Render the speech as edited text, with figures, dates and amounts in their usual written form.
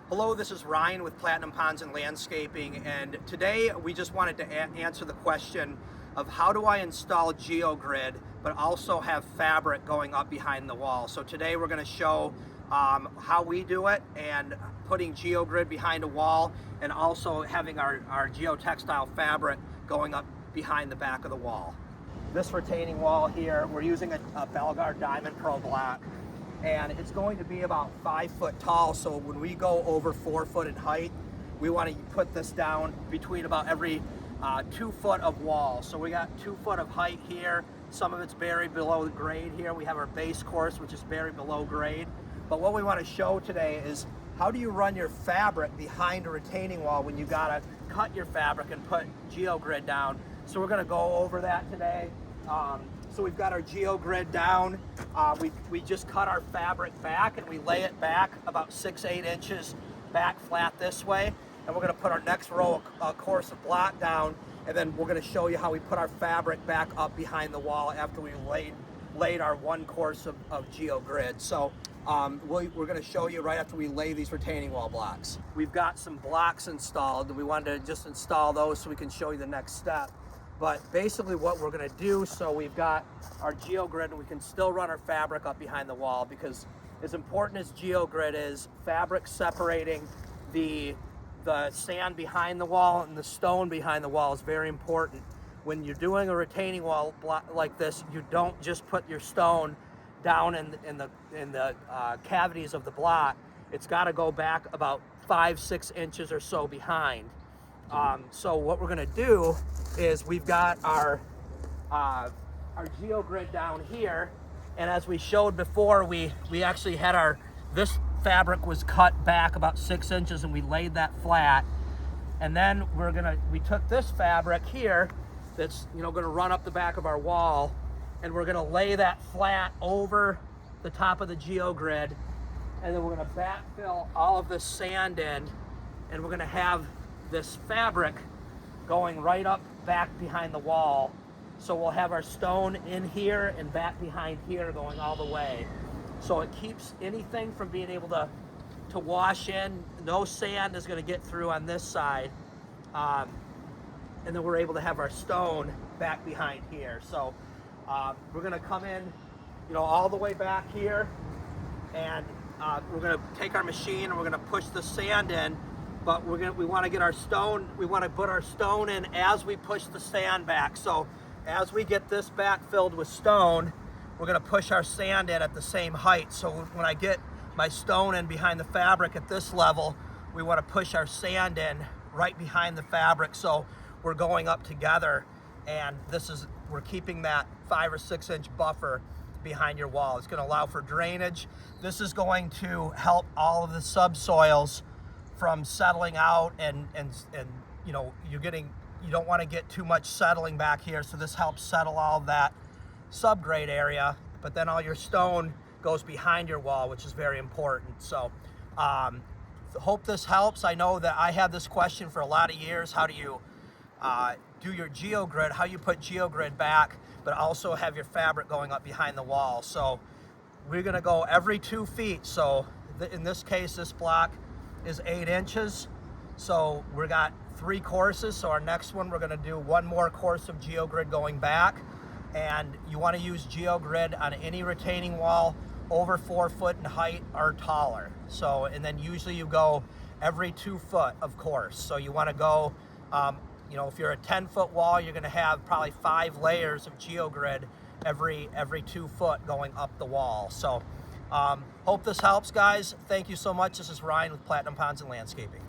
Hello, this is Ryan with Platinum Ponds and Landscaping, and today we just wanted to answer the question of how do I install Geogrid but also have fabric going up behind the wall. So today we're going to show how we do it, and putting Geogrid behind a wall and also having our Geotextile fabric going up behind the back of the wall. This retaining wall here, we're using a Belgard Diamond Pro block, and it's going to be about 5 foot tall. So when we go over 4 foot in height, we want to put this down between about every 2 foot of wall. So we got 2 foot of height here. Some of it's buried below grade here. We have our base course, which is buried below grade. But what we want to show today is how do you run your fabric behind a retaining wall when you gotta cut your fabric and put Geogrid down. So we're gonna go over that today. So we've got our Geogrid down. We just cut our fabric back and we lay it back about 6-8 inches back flat this way. And we're gonna put our next row of course of block down, and then we're gonna show you how we put our fabric back up behind the wall after we laid our one course of Geogrid. So we're gonna show you right after we lay these retaining wall blocks. We've got some blocks installed, and we wanted to just install those so we can show you the next step. But basically what we're gonna do, so we've got our Geogrid and we can still run our fabric up behind the wall, because as important as Geogrid is, fabric separating the sand behind the wall and the stone behind the wall is very important. When you're doing a retaining wall block like this, you don't just put your stone down in the cavities of the block. It's gotta go back about 5-6 inches or so behind. So what we're gonna do is we've got our Geogrid down here, and as we showed before, we actually had this fabric was cut back about 6 inches and we laid that flat. And then we took this fabric here that's gonna run up the back of our wall, and we're gonna lay that flat over the top of the Geogrid, and then we're gonna backfill all of this sand in, and we're gonna have this fabric going right up back behind the wall. So we'll have our stone in here and back behind here going all the way. So it keeps anything from being able to wash in. No sand is going to get through on this side. And then we're able to have our stone back behind here. So we're going to come in, all the way back here, and we're going to take our machine and we're going to push the sand in. But we want to get our stone, we want to put our stone in as we push the sand back. So as we get this back filled with stone, we're going to push our sand in at the same height. So when I get my stone in behind the fabric at this level, we want to push our sand in right behind the fabric, so we're going up together, and we're keeping that 5 or 6 inch buffer behind your wall. It's going to allow for drainage. This is going to help all of the subsoils from settling out, and you don't want to get too much settling back here, so this helps settle all of that subgrade area, but then all your stone goes behind your wall, which is very important. So hope this helps. I know that I had this question for a lot of years: how do you do your Geogrid, how you put Geogrid back but also have your fabric going up behind the wall. So we're going to go every 2 feet. So in this case, this block is 8 inches, so we got 3 courses. So our next one, we're going to do 1 more course of Geogrid going back, and you want to use Geogrid on any retaining wall over 4 foot in height or taller. So, and then usually you go every 2 foot, of course. So you want to go, if you're a 10-foot wall, you're going to have probably 5 layers of Geogrid every 2 foot going up the wall. So hope this helps, guys. Thank you so much. This is Ryan with Platinum Ponds and Landscaping.